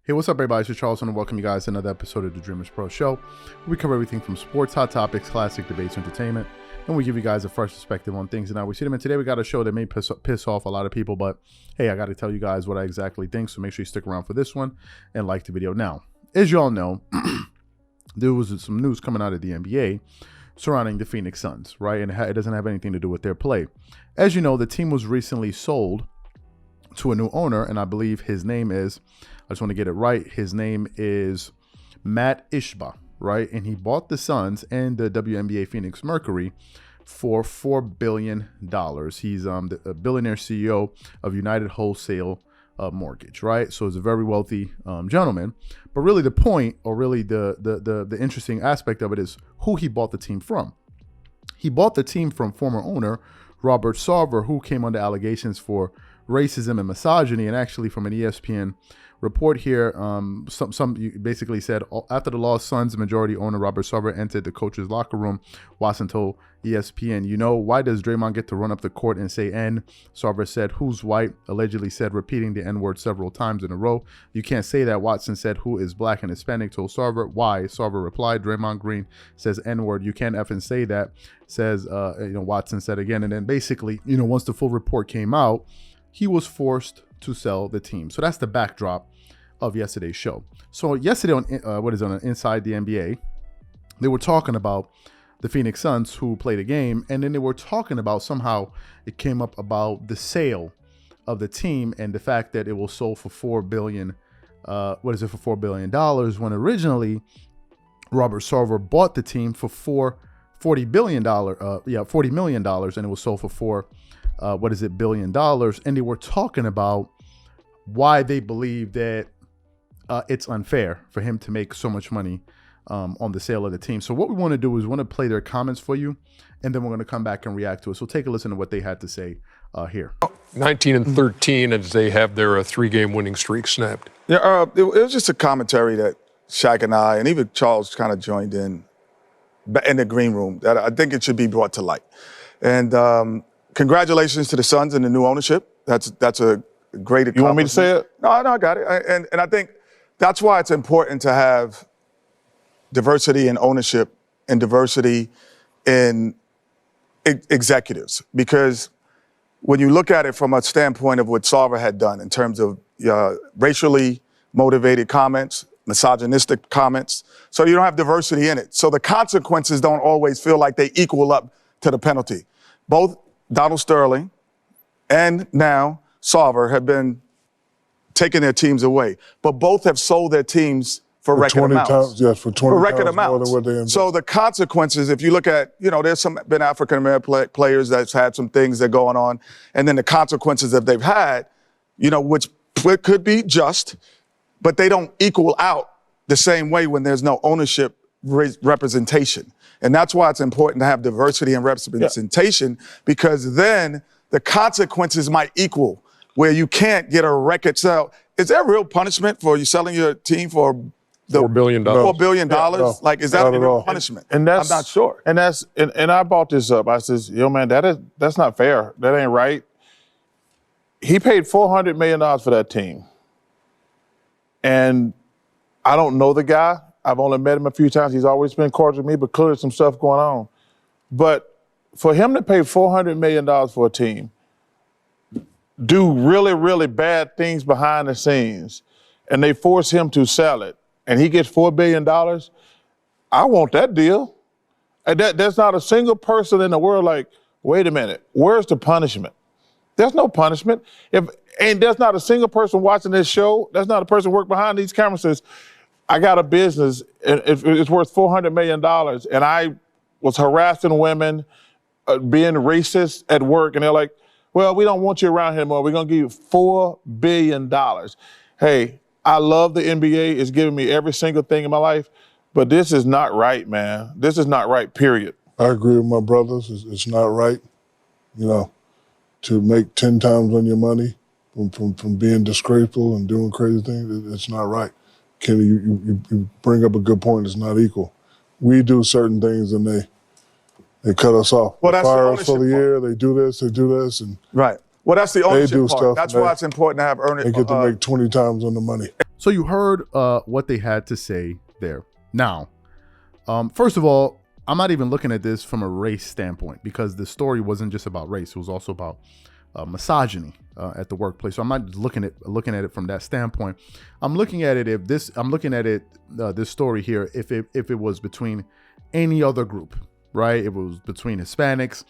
Hey, what's up, everybody? It's Charles, and welcome you guys to another episode of the Dreamerspro Show, where we cover everything from sports, hot topics, classic debates, entertainment, and we give you guys a fresh perspective on things. And now we see them. And today we got a show that may piss off a lot of people, but hey, I got to tell you guys what I exactly think. So make sure you stick around for this one and like the video. Now, as you all know, there was some news coming out of the NBA surrounding the Phoenix Suns, right? And it doesn't have anything to do with their play. As you know, the team was recently sold to a new owner, and I believe his name is, I just want to get it right, his name is Matt Ishbia, right? And he bought the Suns and the WNBA Phoenix Mercury for $4 billion. He's a billionaire CEO of United Wholesale Mortgage, right? So he's a very wealthy gentleman. But really the point, or really the interesting aspect of it, is who he bought the team from. He bought the team from former owner Robert Sarver, who came under allegations for racism and misogyny. And actually, from an ESPN report here, some basically said, after the loss, Suns majority owner Robert Sarver entered the coach's locker room. Watson told ESPN, "You know, why does Draymond get to run up the court and say N?" Sarver said, "Who's white?" Allegedly said, repeating the N-word several times in a row. "You can't say that." Watson said, "Who is black and Hispanic?" Told Sarver. "Why?" Sarver replied. "Draymond Green says N-word. You can't effing say that." Says, Watson said again. And then basically, once the full report came out, he was forced to sell the team. So that's the backdrop of yesterday's show. So yesterday on Inside the NBA, they were talking about the Phoenix Suns who played a game, and then they were talking about, somehow it came up about the sale of the team and the fact that it was sold for $4 billion. For $4 billion, when originally Robert Sarver bought the team for $40 million, and it was sold for $4 billion. And they were talking about why they believe that it's unfair for him to make so much money on the sale of the team. So what we want to do is we want to play their comments for you, and then we're going to come back and react to it. So take a listen to what they had to say here. 19-13 as they have their 3-game winning streak snapped. Yeah, it was just a commentary that Shaq and I, and even Charles, kind of joined in the green room, that I think it should be brought to light. And congratulations to the Suns and the new ownership. That's a great accomplishment. You want me to say it? No, I got it. And I think that's why it's important to have diversity in ownership and diversity in executives. Because when you look at it from a standpoint of what Sarver had done in terms of racially motivated comments, misogynistic comments, so you don't have diversity in it. So the consequences don't always feel like they equal up to the penalty. Both Donald Sterling and now Sarver have been taking their teams away, but both have sold their teams for record amounts. For 20 record times amounts. More than what they invested. So the consequences, if you look at, there's been African-American players that's had some things that are going on, and then the consequences that they've had, which could be just, but they don't equal out the same way when there's no ownership representation. And that's why it's important to have diversity and representation, because then the consequences might equal, where you can't get a record sale. Is there real punishment for you selling your team for $4 billion? $4 billion? No, like, is that a real punishment? And that's, I'm not sure. And I brought this up. I says, man, that's not fair. That ain't right. He paid $400 million for that team. And I don't know the guy. I've only met him a few times. He's always been cordial with me, but clearly some stuff going on. But for him to pay $400 million for a team, do really, really bad things behind the scenes, and they force him to sell it, and he gets $4 billion, I want that deal. And there's not a single person in the world like, wait a minute, where's the punishment? There's no punishment. And there's not a single person watching this show, there's not a person working behind these cameras says, I got a business, and it's worth $400 million, and I was harassing women, being racist at work, and they're like, well, we don't want you around here anymore. We're going to give you $4 billion. Hey, I love the NBA. It's giving me every single thing in my life, but this is not right, man. This is not right, period. I agree with my brothers. It's not right, to make 10 times on your money from being disgraceful and doing crazy things. It's not right. Kenny, you bring up a good point. It's not equal. We do certain things and they cut us off. Well, they that's fire the us for the part. year. They do this, and right. Well, that's the ownership part. stuff, That's why it's important to have they get to make 20 times on the money. So you heard what they had to say there. Now, first of all, I'm not even looking at this from a race standpoint, because the story wasn't just about race. It was also about misogyny at the workplace. So I'm not looking at it from that standpoint. I'm looking at it this story here if it was between any other group, right? It was between Hispanics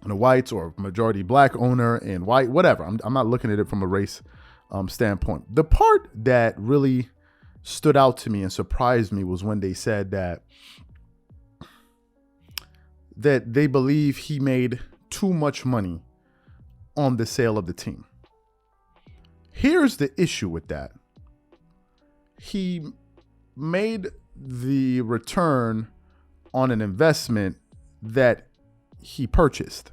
and the whites, or majority black owner and white, whatever. I'm not looking at it from a race standpoint. The part that really stood out to me and surprised me was when they said that they believe he made too much money on the sale of the team. Here's the issue with that. He made the return on an investment that he purchased.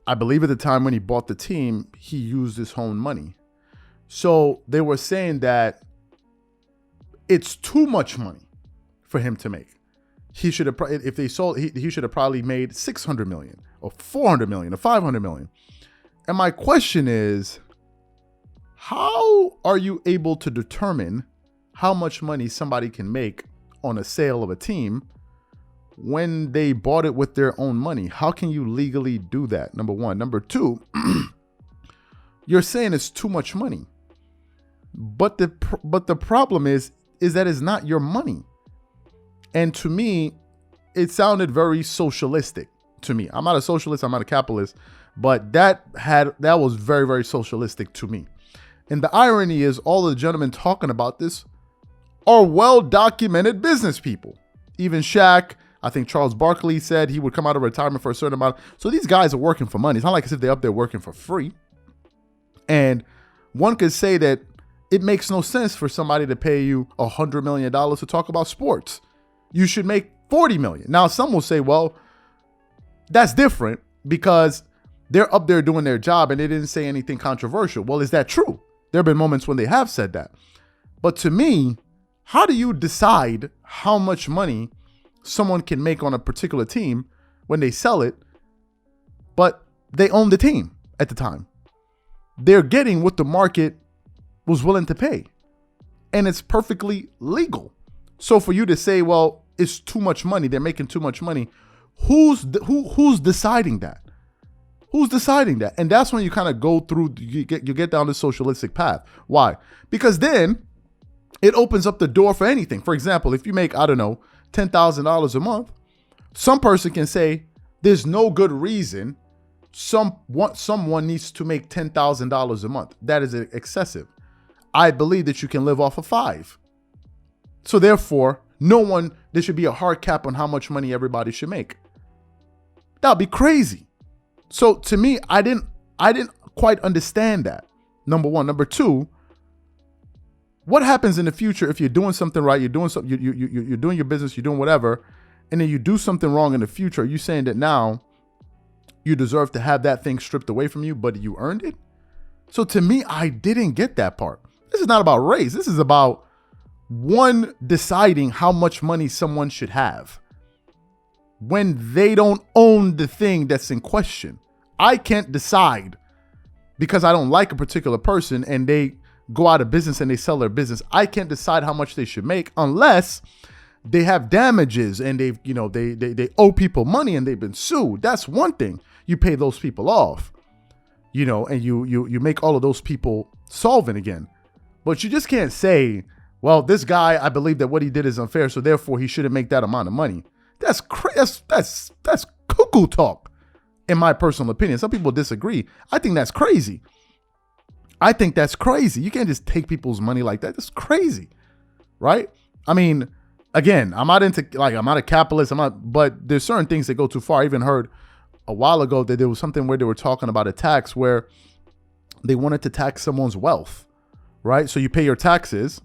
I believe at the time when he bought the team, he used his own money. So they were saying that it's too much money for him to make. He should have, if they sold, he should have probably made 600 million or 400 million or 500 million. And my question is, how are you able to determine how much money somebody can make on a sale of a team when they bought it with their own money? How can you legally do that? Number one. Number two, you're saying it's too much money. But the problem is that it's not your money. And to me, it sounded very socialistic to me. I'm not a socialist, I'm not a capitalist, but that was very, very socialistic to me. And the irony is, all the gentlemen talking about this are well-documented business people. Even Shaq, I think Charles Barkley said he would come out of retirement for a certain amount. So these guys are working for money. It's not like as if they're up there working for free. And one could say that it makes no sense for somebody to pay you $100 million to talk about sports. You should make 40 million. Now, some will say, well, that's different because they're up there doing their job and they didn't say anything controversial. Well, is that true? There have been moments when they have said that. But to me, how do you decide how much money someone can make on a particular team when they sell it, but they own the team at the time? They're getting what the market was willing to pay, and it's perfectly legal. So for you to say, well, it's too much money, they're making too much money, who's deciding that? Who's deciding that? And that's when you kind of go through, you get down the socialistic path. Why? Because then it opens up the door for anything. For example, if you make, I don't know, $10,000 a month, some person can say there's no good reason someone needs to make $10,000 a month. That is excessive. I believe that you can live off of 5. So therefore, there should be a hard cap on how much money everybody should make. That'd be crazy. So to me, I didn't quite understand that. Number one. Number two, what happens in the future if you're doing something right, you're doing something, you're doing your business, you're doing whatever, and then you do something wrong in the future? Are you saying that now you deserve to have that thing stripped away from you, but you earned it? So to me, I didn't get that part. This is not about race. This is about one deciding how much money someone should have when they don't own the thing that's in question. I can't decide because I don't like a particular person and they go out of business and they sell their business. I can't decide how much they should make unless they have damages and they owe people money and they've been sued. That's one thing. You pay those people off, and you make all of those people solvent again. But you just can't say, well, this guy, I believe that what he did is unfair, so therefore he shouldn't make that amount of money. That's cuckoo talk, in my personal opinion. Some people disagree. I think that's crazy. You can't just take people's money like that. That's crazy, right? I mean, again, I'm not a capitalist. But there's certain things that go too far. I even heard a while ago that there was something where they were talking about a tax where they wanted to tax someone's wealth, right? So you pay your taxes.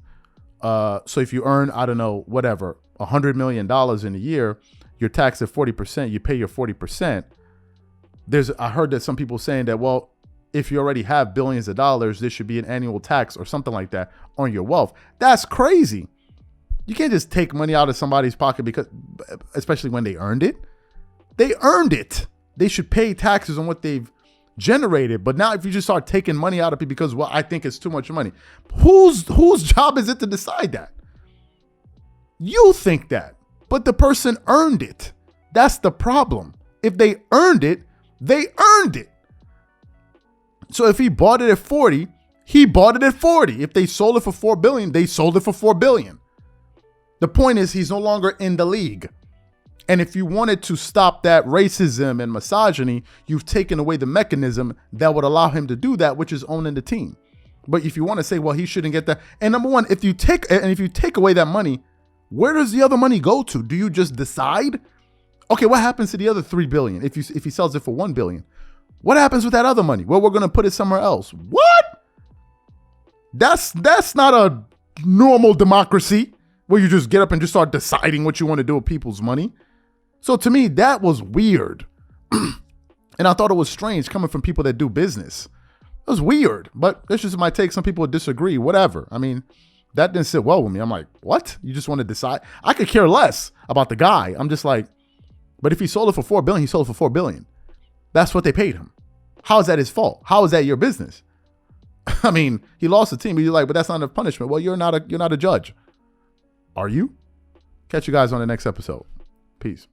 So if you earn, I don't know, whatever, $100 million in a year, you're taxed at 40%, you pay your 40%. I heard that some people saying that, well, if you already have billions of dollars, there should be an annual tax or something like that on your wealth. That's crazy. You can't just take money out of somebody's pocket because, especially when they earned it. They earned it. They should pay taxes on what they've generated. But now if you just start taking money out of people because, well, I think it's too much money, whose job is it to decide that? You think that, but the person earned it. That's the problem. If they earned it, they earned it. So if he bought it at 40, he bought it at 40. If they sold it for $4 billion, they sold it for $4 billion. The point is he's no longer in the league. And if you wanted to stop that racism and misogyny, you've taken away the mechanism that would allow him to do that, which is owning the team. But if you want to say, well, he shouldn't get that. And number one, if you take away that money, where does the other money go to? Do you just decide? Okay, what happens to the other $3 billion if he sells it for $1 billion? What happens with that other money? Well, we're going to put it somewhere else. What? That's not a normal democracy where you just get up and just start deciding what you want to do with people's money. So to me, that was weird. And I thought it was strange coming from people that do business. It was weird, but this just my take. Some people would disagree, whatever. I mean, that didn't sit well with me. I'm like, what? You just want to decide? I could care less about the guy. I'm just like, but if he sold it for $4 billion, he sold it for $4 billion. That's what they paid him. How is that his fault? How is that your business? I mean, he lost the team. But you're like, but that's not enough punishment. Well, you're not a judge. Are you? Catch you guys on the next episode. Peace.